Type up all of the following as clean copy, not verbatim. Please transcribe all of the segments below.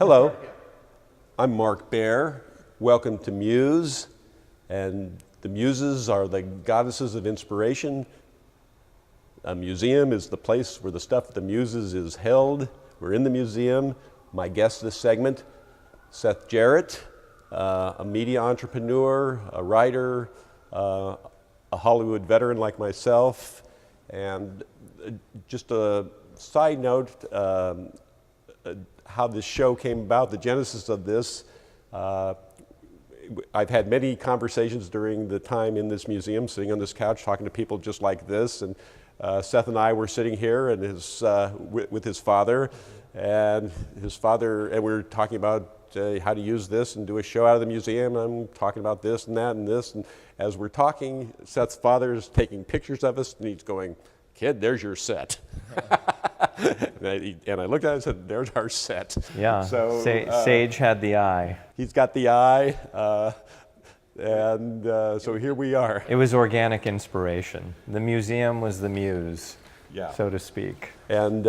Hello, I'm Mark Baer. Welcome to Muse. And the Muses are the goddesses of inspiration. A museum is the place where the stuff of the Muses is held. We're in the museum. My guest this segment, Seth Jaret, a media entrepreneur, a writer, a Hollywood veteran like myself. And just a side note, how this show came about, the genesis of this. I've had many conversations during the time in this museum, sitting on this couch, talking to people just like this. And Seth and I were sitting here and with his father. And we were talking about how to use this and do a show out of the museum. I'm talking about this and that and this. And as we're talking, Seth's father is taking pictures of us, and he's going, "Kid, there's your set." And I looked at it and said, "There's our set." Yeah, so, Sage had the eye. He's got the eye, so here we are. It was organic inspiration. The museum was the muse, so to speak. And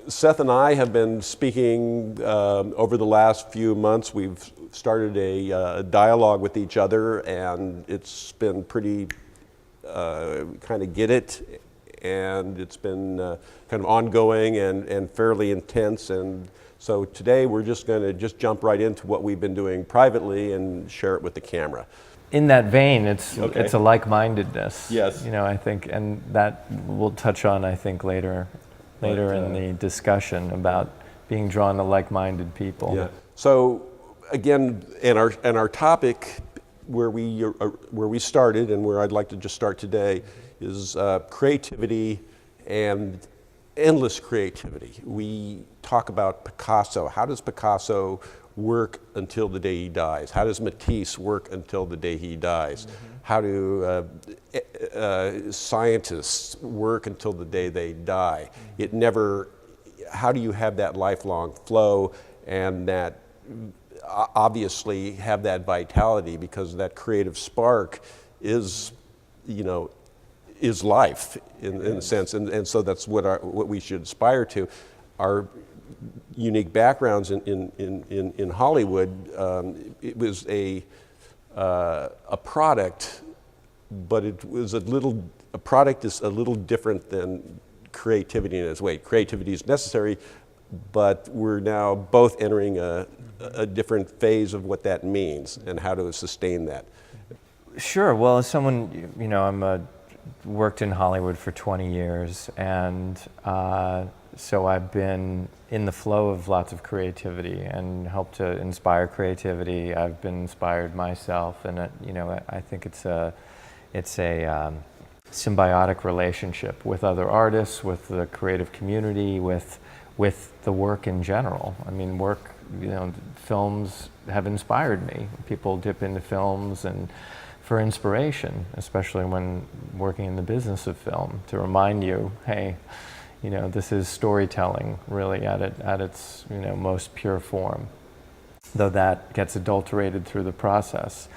Seth and I have been speaking over the last few months. We've started a dialogue with each other, and it's been pretty kind of get it. And it's been kind of ongoing and fairly intense. And so today we're just going to jump right into what we've been doing privately and share it with the camera. In that vein, it's a like-mindedness. Yes. You know, I think, and that we'll touch on, I think, later in the discussion about being drawn to like-minded people. Yeah. So again, and our topic where we started and where I'd like to just start today is creativity and endless creativity. We talk about Picasso. How does Picasso work until the day he dies? How does Matisse work until the day he dies? Mm-hmm. How do scientists work until the day they die? Mm-hmm. How do you have that lifelong flow and that obviously have that vitality, because that creative spark is life in a sense, and so that's what we should aspire to. Our unique backgrounds in Hollywood, it was a product, but it was a product is a little different than creativity in its way. Creativity is necessary, but we're now both entering a different phase of what that means and how to sustain that. Sure. Well, as someone, I'm worked in Hollywood for 20 years, and so I've been in the flow of lots of creativity and helped to inspire creativity. I've been inspired myself, and I think it's a symbiotic relationship with other artists, with the creative community, with the work in general. I mean, films have inspired me. People dip into films and for inspiration, especially when working in the business of film, to remind you, hey, this is storytelling really at its most pure form, though that gets adulterated through the process.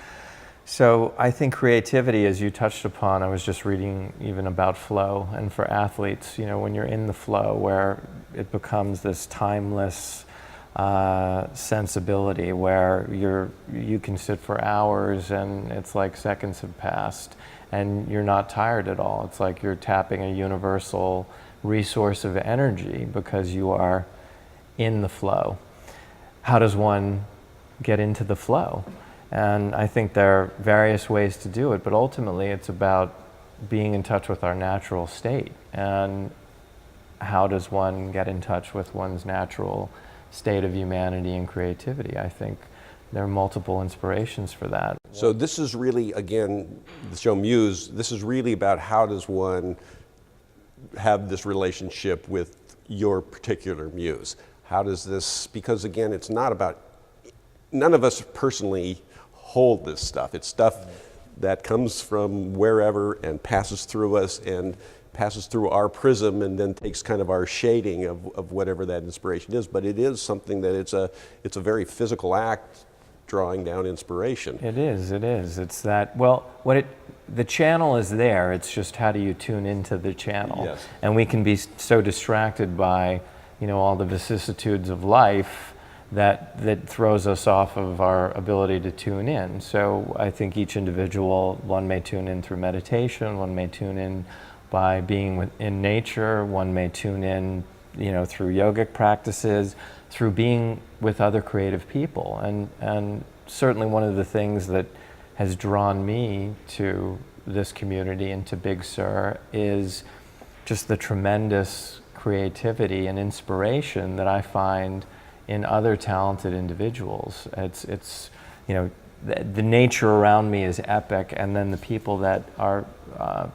So I think creativity, as you touched upon, I was just reading even about flow, and for athletes, when you're in the flow where it becomes this timeless sensibility where you can sit for hours and it's like seconds have passed and you're not tired at all. It's like you're tapping a universal resource of energy because you are in the flow. How does one get into the flow? And I think there are various ways to do it, but ultimately it's about being in touch with our natural state. And how does one get in touch with one's natural state of humanity and creativity? I think there are multiple inspirations for that. So this is really, again, the show Muse, this is really about how does one have this relationship with your particular muse? How does this, because again, it's not about, none of us personally hold this stuff. It's stuff that comes from wherever and passes through us and passes through our prism and then takes kind of our shading of whatever that inspiration is. But it is something that it's a very physical act, drawing down inspiration. It is. It's that, the channel is there, it's just how do you tune into the channel? Yes. And we can be so distracted by, all the vicissitudes of life that throws us off of our ability to tune in. So I think each individual, one may tune in through meditation, one may tune in by being in nature, one may tune in, through yogic practices, through being with other creative people. And certainly one of the things that has drawn me to this community and to Big Sur is just the tremendous creativity and inspiration that I find in other talented individuals. It's the nature around me is epic, and then the people that are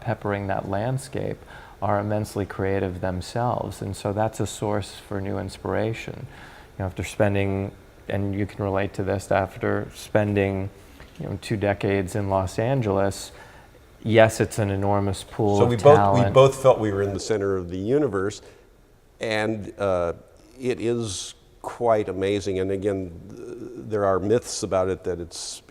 peppering that landscape are immensely creative themselves, and so that's a source for new inspiration. After spending, and you can relate to this, after spending 2 decades in Los Angeles, yes, it's an enormous pool of talent. We both felt we were in the center of the universe, and it is quite amazing. And again, there are myths about it that it's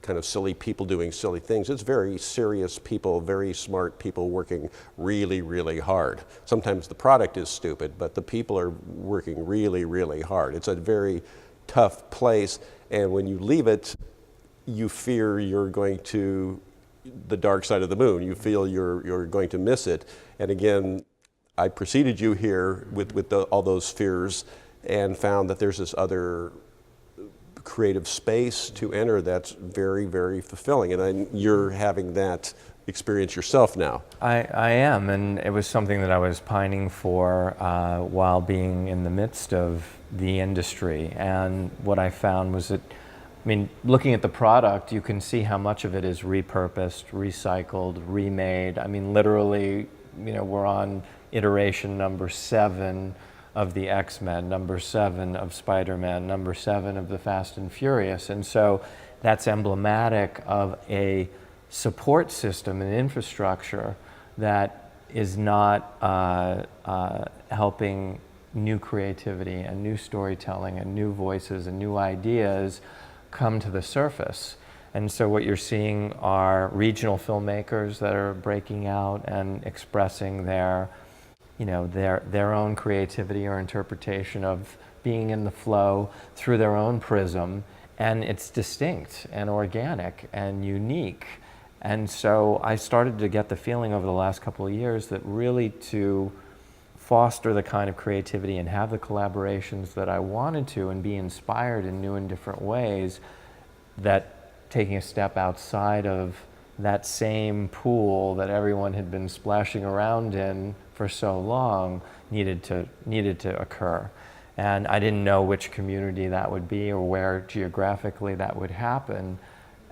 kind of silly people doing silly things. It's very serious people, very smart people working really, really hard. Sometimes the product is stupid, but the people are working really, really hard. It's a very tough place, and when you leave it, you fear you're going to the dark side of the moon. You feel you're going to miss it. And again, I preceded you here with all those fears and found that there's this other creative space to enter that's very, very fulfilling. And you're having that experience yourself now. I am, and it was something that I was pining for while being in the midst of the industry. And what I found was that, looking at the product, you can see how much of it is repurposed, recycled, remade. Literally, we're on iteration number 7 of the X-Men, number 7 of Spider-Man, number 7 of the Fast and Furious. And so that's emblematic of a support system and infrastructure that is not helping new creativity and new storytelling and new voices and new ideas come to the surface. And so what you're seeing are regional filmmakers that are breaking out and expressing their own creativity or interpretation of being in the flow through their own prism, and it's distinct and organic and unique. And so I started to get the feeling over the last couple of years that really to foster the kind of creativity and have the collaborations that I wanted to and be inspired in new and different ways, that taking a step outside of that same pool that everyone had been splashing around in for so long needed to occur. And I didn't know which community that would be or where geographically that would happen.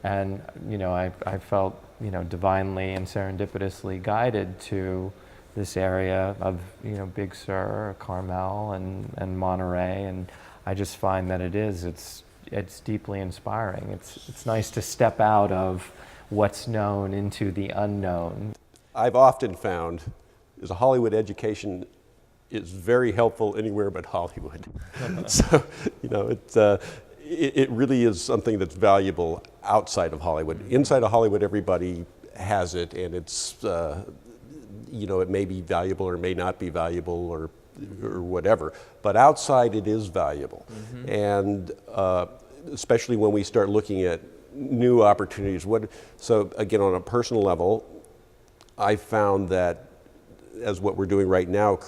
And I felt divinely and serendipitously guided to this area of Big Sur, Carmel, and Monterey, and I just find that it's deeply inspiring. It's nice to step out of what's known into the unknown. I've often found is a Hollywood education is very helpful anywhere but Hollywood. So it really is something that's valuable outside of Hollywood. Inside of Hollywood, everybody has it, and it's it may be valuable or may not be valuable or whatever, but outside it is valuable. Mm-hmm. And especially when we start looking at new opportunities. So again, on a personal level, I found that as what we're doing right now,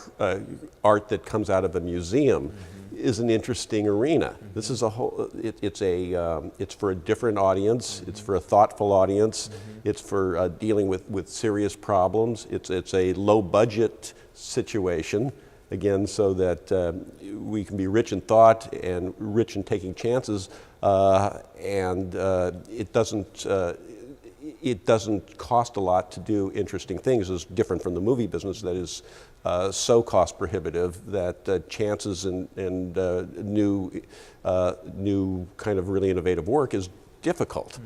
art that comes out of a museum is an interesting arena. This is a whole, it's for a different audience, it's for a thoughtful audience, it's for dealing with serious problems, it's a low budget situation, again, so that we can be rich in thought and rich in taking chances, and it doesn't cost a lot to do interesting things. It's different from the movie business that is so cost prohibitive that chances and new kind of really innovative work is difficult.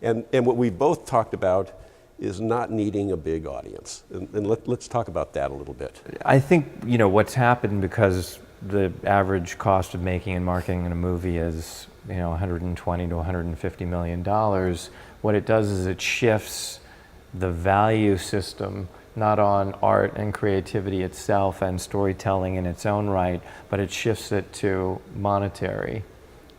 And what we both talked about is not needing a big audience. And let's talk about that a little bit. I think what's happened, because the average cost of making and marketing in a movie is $120 to $150 million. What it does is it shifts the value system not on art and creativity itself and storytelling in its own right, but it shifts it to monetary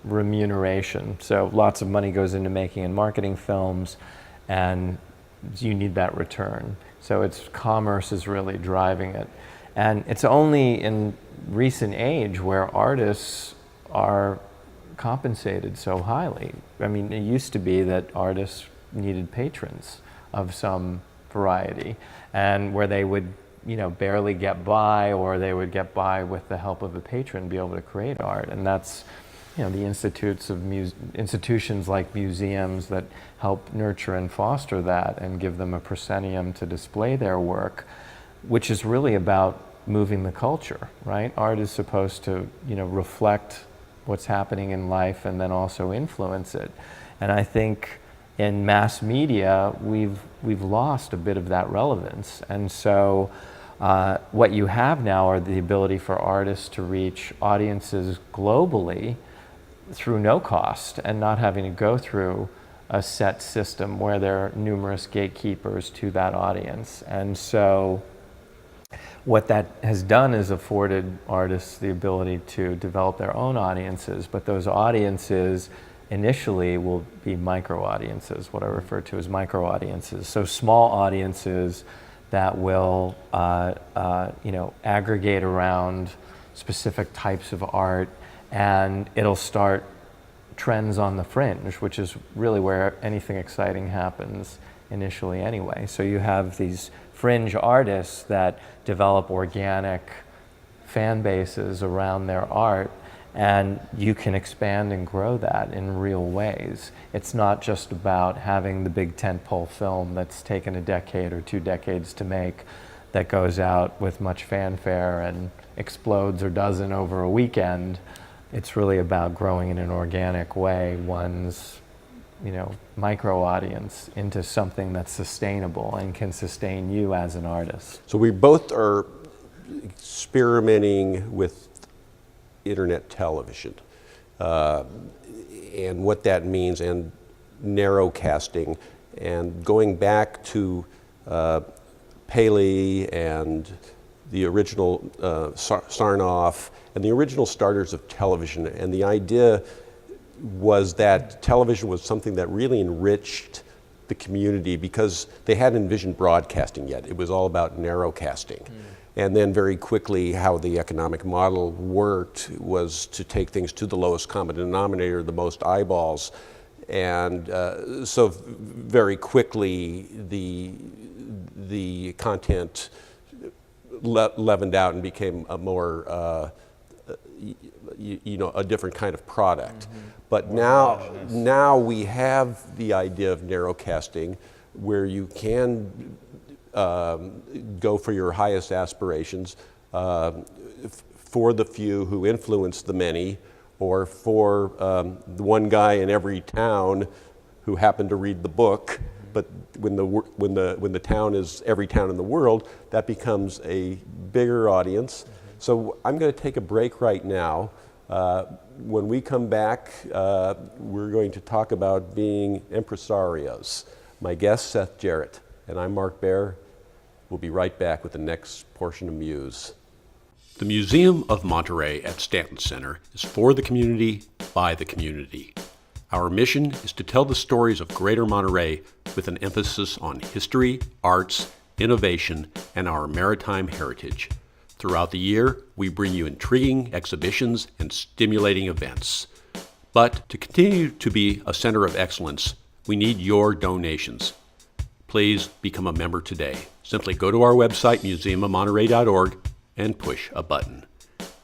remuneration. So lots of money goes into making and marketing films, and you need that return. So it's commerce is really driving it. And it's only in recent age where artists are compensated so highly. I mean, it used to be that artists needed patrons of some variety, and where they would, you know, barely get by, or they would get by with the help of a patron, be able to create art. And that's, you know, the institutions like museums that help nurture and foster that and give them a proscenium to display their work, which is really about moving the culture, right? Art is supposed to, you know, reflect what's happening in life and then also influence it. And I think in mass media, we've lost a bit of that relevance. And so what you have now are the ability for artists to reach audiences globally through no cost and not having to go through a set system where there are numerous gatekeepers to that audience. And so what that has done is afforded artists the ability to develop their own audiences, but those audiences initially will be micro audiences, what I refer to as micro audiences. So small audiences that will you know, aggregate around specific types of art, and it'll start trends on the fringe, which is really where anything exciting happens initially anyway. So you have these fringe artists that develop organic fan bases around their art, and you can expand and grow that in real ways. It's not just about having the big tentpole film that's taken a decade or 2 decades to make, that goes out with much fanfare and explodes or doesn't over a weekend. It's really about growing in an organic way one's, you know, micro audience into something that's sustainable and can sustain you as an artist. So we both are experimenting with internet television and what that means, and narrowcasting, and going back to Paley and the original Sarnoff and the original starters of television. And the idea was that television was something that really enriched the community because they hadn't envisioned broadcasting yet. It was all about narrowcasting. And then very quickly how the economic model worked was to take things to the lowest common denominator, the most eyeballs. And so very quickly the content leavened out and became a more, you know, a different kind of product. But now we have the idea of narrowcasting, where you can go for your highest aspirations for the few who influence the many, or for the one guy in every town who happened to read the book. But when the town is every town in the world, that becomes a bigger audience. So I'm going to take a break right now. When we come back, we're going to talk about being impresarios. My guest, Seth Jaret, and I'm Mark Baer. We'll be right back with the next portion of Muse. The Museum of Monterey at Stanton Center is for the community, by the community. Our mission is to tell the stories of Greater Monterey with an emphasis on history, arts, innovation, and our maritime heritage. Throughout the year, we bring you intriguing exhibitions and stimulating events. But to continue to be a center of excellence, we need your donations. Please become a member today. Simply go to our website, museumofmonterey.org, and push a button.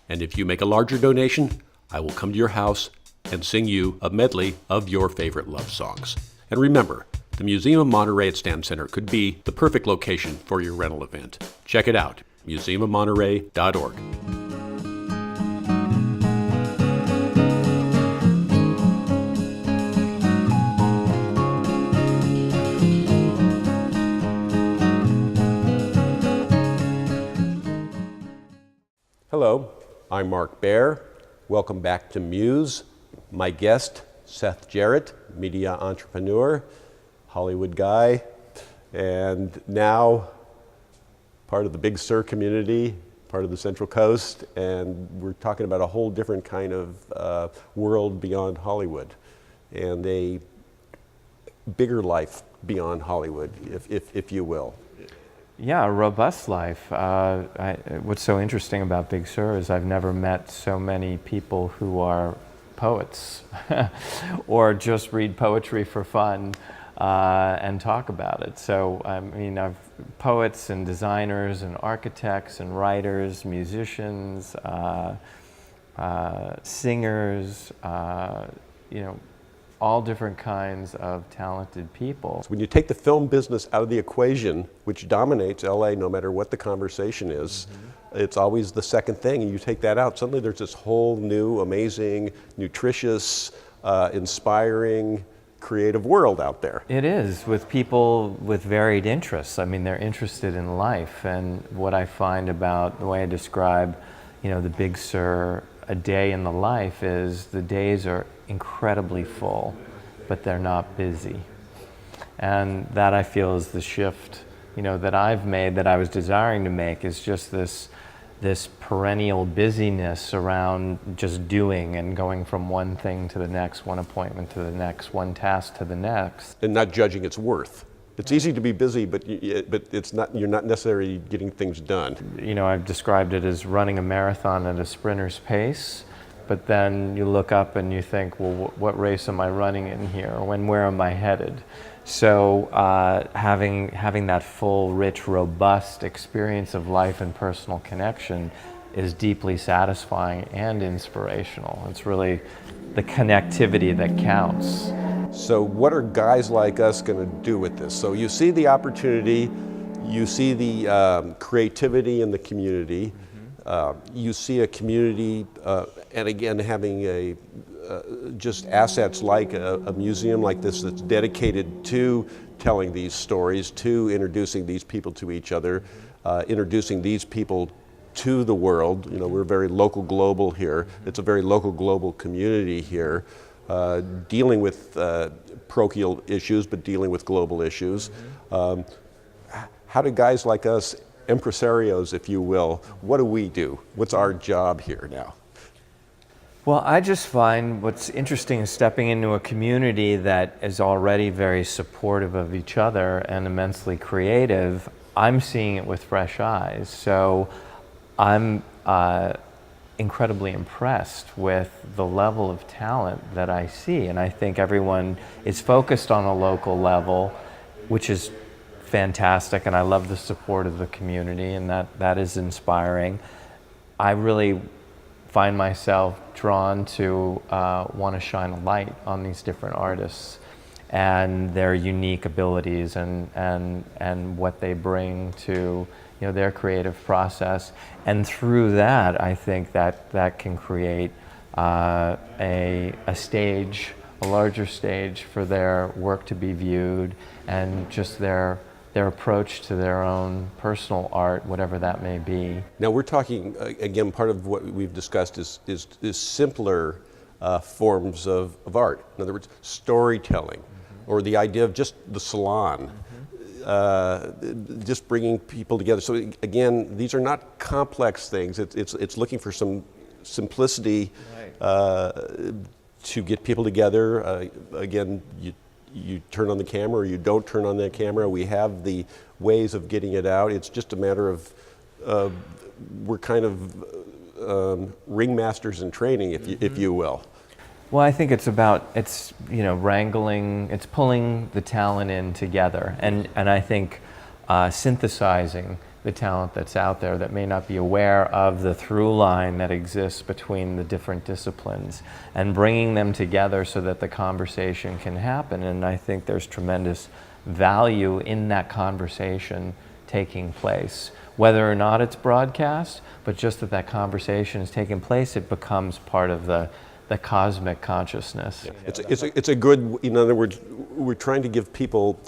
And if you make a larger donation, I will come to your house and sing you a medley of your favorite love songs. And remember, the Museum of Monterey at Stanton Center could be the perfect location for your rental event. Check it out, museumofmonterey.org. Hello, I'm Mark Baer. Welcome back to Muse. My guest, Seth Jaret, media entrepreneur, Hollywood guy, and now part of the Big Sur community, part of the Central Coast, and we're talking about a whole different kind of world beyond Hollywood, and a bigger life beyond Hollywood, if you will. Yeah, a robust life. What's so interesting about Big Sur is I've never met so many people who are poets or just read poetry for fun and talk about it. So, I mean, I've poets and designers and architects and writers, musicians, singers, you know, all different kinds of talented people. When you take the film business out of the equation, which dominates LA no matter what the conversation is, it's always the second thing, and you take that out, suddenly there's this whole new, amazing, nutritious, inspiring, creative world out there. It is, with people with varied interests. I mean, they're interested in life, and what I find about the way I describe, you know, the Big Sur, a day in the life is the days are incredibly full, but they're not busy. And that, I feel, is the shift, you know, that I've made, that I was desiring to make, is just this perennial busyness around just doing and going from one thing to the next, one appointment to the next, one task to the next. And not judging its worth. It's easy to be busy, but it's not, you're not necessarily getting things done. You know, I've described it as running a marathon at a sprinter's pace, but then you look up and you think, well, what race am I running in here? Where am I headed? So having that full, rich, robust experience of life and personal connection is deeply satisfying and inspirational. It's really the connectivity that counts. So what are guys like us going to do with this? So you see the opportunity, you see the creativity in the community, you see a community, and again, having just assets like a museum like this that's dedicated to telling these stories, to introducing these people to each other, introducing these people to the world. You know, we're very local global here. It's a very local global community here. Dealing with parochial issues, but dealing with global issues. How do guys like us, impresarios, if you will, what do we do? What's our job here now? Well, I just find what's interesting is stepping into a community that is already very supportive of each other and immensely creative. I'm seeing it with fresh eyes. So I'm incredibly impressed with the level of talent that I see, and I think everyone is focused on a local level, which is fantastic, and I love the support of the community, and that is inspiring. I really find myself drawn to want to shine a light on these different artists and their unique abilities and what they bring to, you know, their creative process, and through that, I think that can create a stage, a larger stage for their work to be viewed, and just their approach to their own personal art, whatever that may be. Now we're talking again. Part of what we've discussed is simpler forms of art. In other words, storytelling, or the idea of just the salon. Just bringing people together. So again, these are not complex things. It's looking for some simplicity to get people together. Again, you turn on the camera or you don't turn on the camera. We have the ways of getting it out. It's just a matter of we're kind of ringmasters in training, if you will. Well, I think it's you know, wrangling, it's pulling the talent in together, and I think synthesizing the talent that's out there that may not be aware of the through line that exists between the different disciplines, and bringing them together so that the conversation can happen. And I think there's tremendous value in that conversation taking place. Whether or not it's broadcast, but just that conversation is taking place, it becomes part of the cosmic consciousness. It's a good, in other words, we're trying to give people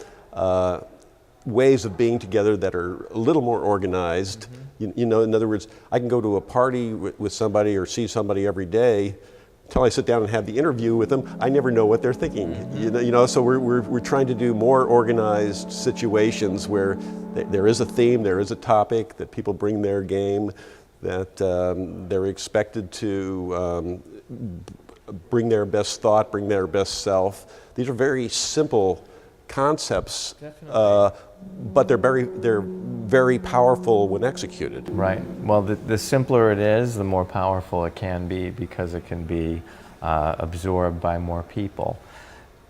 ways of being together that are a little more organized. You know, in other words, I can go to a party with somebody or see somebody every day, until I sit down and have the interview with them, I never know what they're thinking. So we're trying to do more organized situations where there is a theme, there is a topic, that people bring their game, that they're expected to bring their best thought, bring their best self. These are very simple concepts, but they're very powerful when executed. Right. Well, the simpler it is, the more powerful it can be, because it can be absorbed by more people.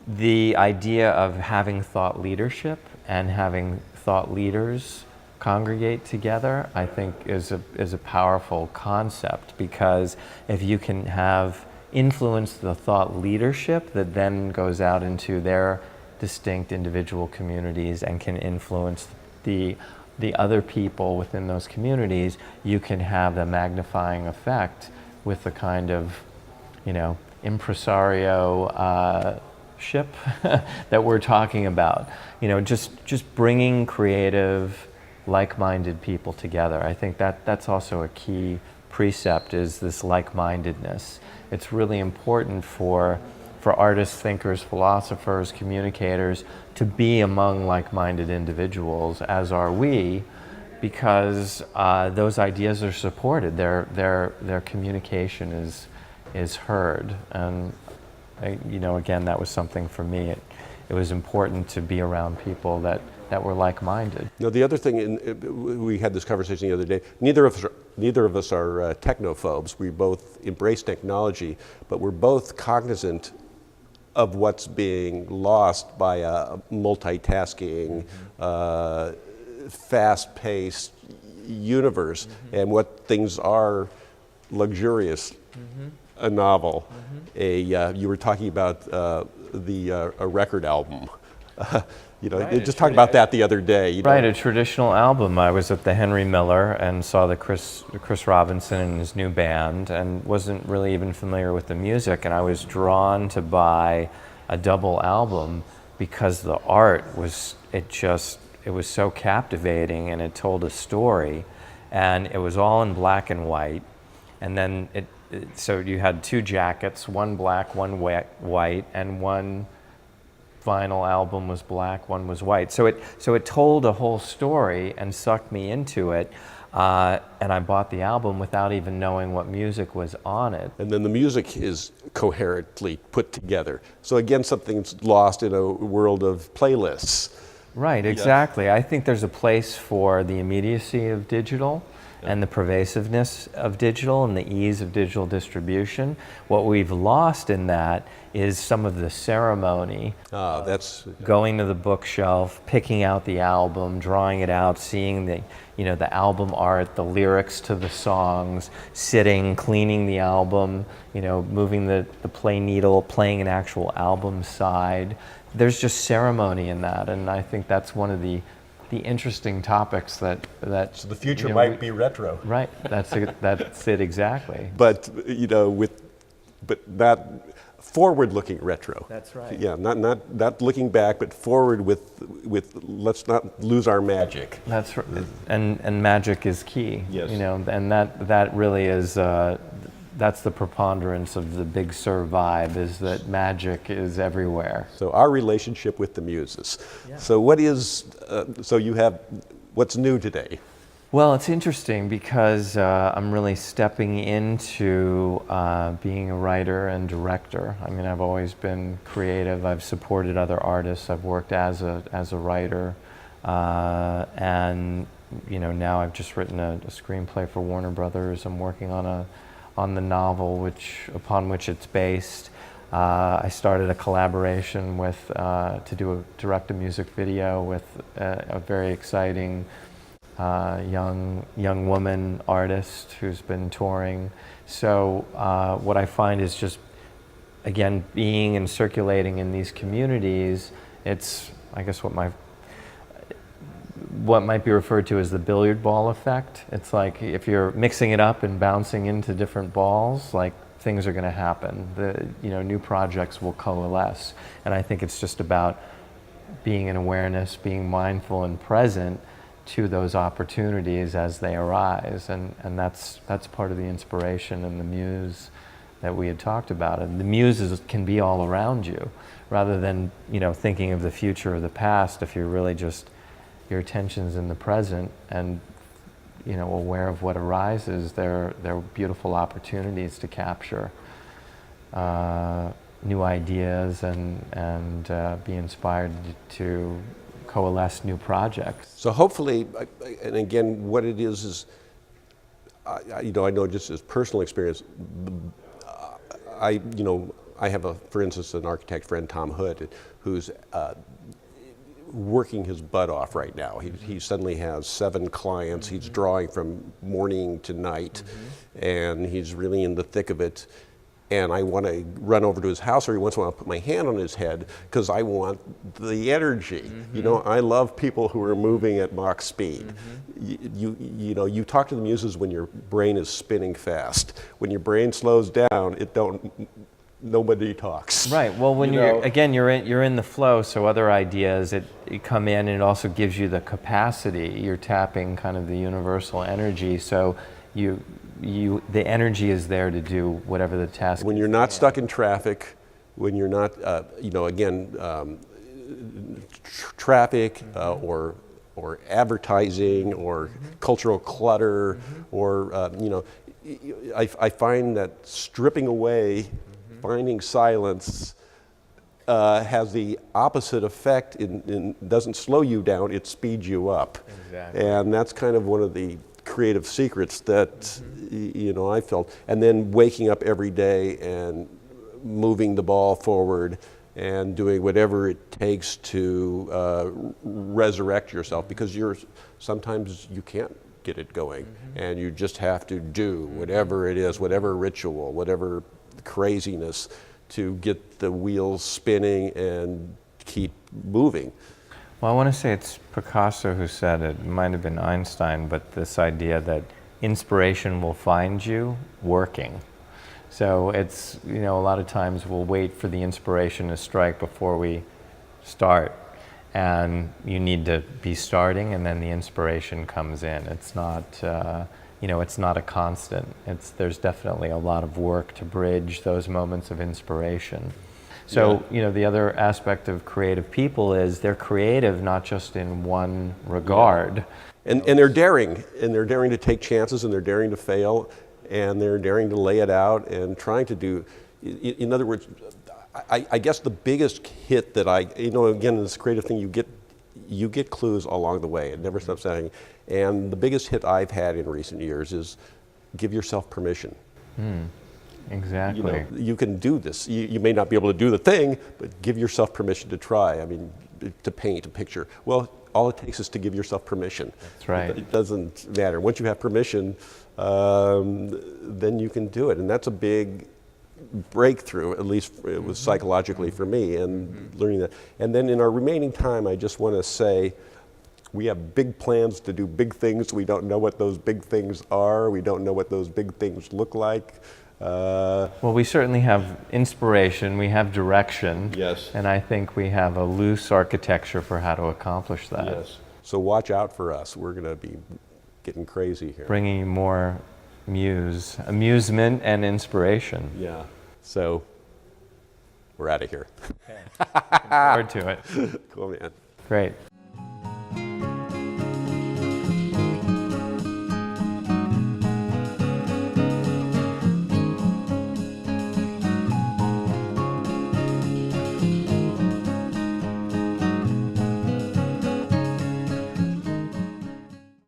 The idea of having thought leadership and having thought leaders congregate together, I think, is a powerful concept, because if you can have influence the thought leadership that then goes out into their distinct individual communities and can influence the other people within those communities, you can have the magnifying effect with the kind of, impresario ship that we're talking about. Just bringing creative, like-minded people together. I think that's also a key precept, is this like-mindedness. It's really important for artists, thinkers, philosophers, communicators to be among like-minded individuals, as are we, because those ideas are supported. Their communication is heard. And again, that was something for me. It was important to be around people that were like-minded. The other thing, we had this conversation the other day, neither of us are technophobes. We both embrace technology, but we're both cognizant of what's being lost by a multitasking, fast-paced universe, and what things are luxurious. A novel, you were talking about a record album. Right, just talked about that the other day. Right, a traditional album. I was at the Henry Miller and saw the Chris Robinson and his new band, and wasn't really even familiar with the music, and I was drawn to buy a double album because the art was so captivating, and it told a story, and it was all in black and white, and then so you had two jackets, one black, one white, and one vinyl album was black, one was white. So it told a whole story and sucked me into it, and I bought the album without even knowing what music was on it. And then the music is coherently put together. So again, something's lost in a world of playlists. Right, exactly. Yeah. I think there's a place for the immediacy of digital, and the pervasiveness of digital and the ease of digital distribution. What we've lost in that is some of the ceremony. That's going to the bookshelf, picking out the album, drawing it out, seeing the album art, the lyrics to the songs, sitting, cleaning the album, moving the play needle, playing an actual album side. There's just ceremony in that, and I think that's one of the interesting topics that so the future might be retro. Right, that's it exactly. But but not forward-looking retro. That's right. Yeah, not looking back, but forward with let's not lose our magic. That's right. And magic is key. Yes. And that really is that's the preponderance of the Big Sur vibe, is that magic is everywhere. So our relationship with the Muses. Yeah. So you have, what's new today? Well, it's interesting because I'm really stepping into being a writer and director. I mean, I've always been creative. I've supported other artists. I've worked as a writer, and now I've just written a screenplay for Warner Brothers. I'm working on the novel upon which it's based. I started a collaboration to direct a music video with a very exciting young woman artist who's been touring. So what I find is just, again, being and circulating in these communities, it's, I guess, what might be referred to as the billiard ball effect. It's like if you're mixing it up and bouncing into different balls, like, things are going to happen. New projects will coalesce. And I think it's just about being in awareness, being mindful and present to those opportunities as they arise. And that's part of the inspiration and the Muse that we had talked about. And the muses can be all around you, rather than, you know, thinking of the future or the past. If you're really just, your attention's in the present and, you know, aware of what arises, there are beautiful opportunities to capture new ideas and be inspired to coalesce new projects. So hopefully, and again, what it is you know, I know just as personal experience, you know, I have for instance, an architect friend, Tom Hood, who's working his butt off right now. He suddenly has 7 clients. Mm-hmm. He's drawing from morning to night, mm-hmm. and he's really in the thick of it. And I want to run over to his house every once in a while, put my hand on his head, because I want the energy. Mm-hmm. You know, I love people who are moving at Mach speed. Mm-hmm. You know, you talk to the muses when your brain is spinning fast. When your brain slows down, nobody talks. Right. Well, when you're in the flow, so other ideas it come in, and it also gives you the capacity. You're tapping kind of the universal energy, so the energy is there to do whatever the task. When you're not stuck in traffic, when you're not, you know, again, traffic or advertising or mm-hmm. cultural clutter, mm-hmm. or you know, I find that stripping away, mm-hmm. finding silence has the opposite effect. It doesn't slow you down; it speeds you up. Exactly. And that's kind of one of the creative secrets that mm-hmm. you know, I felt. And then waking up every day and moving the ball forward and doing whatever it takes to resurrect yourself, because sometimes you can't get it going, mm-hmm. and you just have to do whatever it is, whatever ritual, whatever craziness, to get the wheels spinning and keep moving. Well, I want to say it's Picasso who said it. It might have been Einstein, but this idea that inspiration will find you working. So it's, you know, a lot of times we'll wait for the inspiration to strike before we start. And you need to be starting, and then the inspiration comes in. It's not, you know, it's not a constant. There's definitely a lot of work to bridge those moments of inspiration. So, you know, the other aspect of creative people is they're creative not just in one regard. Yeah. And they're daring, to take chances, and they're daring to fail, and they're daring to lay it out and trying to do, in other words, I guess the biggest hit that you know, again, in this creative thing, you get clues along the way. It never stops happening. And the biggest hit I've had in recent years is give yourself permission. Exactly. You know, you can do this. You may not be able to do the thing, but give yourself permission to try. I mean, to paint a picture. Well, all it takes is to give yourself permission. That's right. It doesn't matter. Once you have permission, then you can do it. And that's a big breakthrough, at least it was psychologically for me, and learning that. And then in our remaining time, I just want to say, we have big plans to do big things. We don't know what those big things are. We don't know what those big things look like. Well, we certainly have inspiration, we have direction, yes, and I think we have a loose architecture for how to accomplish that. Yes. So watch out for us. We're going to be getting crazy here. Bringing you more amusement and inspiration. Yeah. So we're out of here. Okay. Looking forward to it. Cool, man. Great.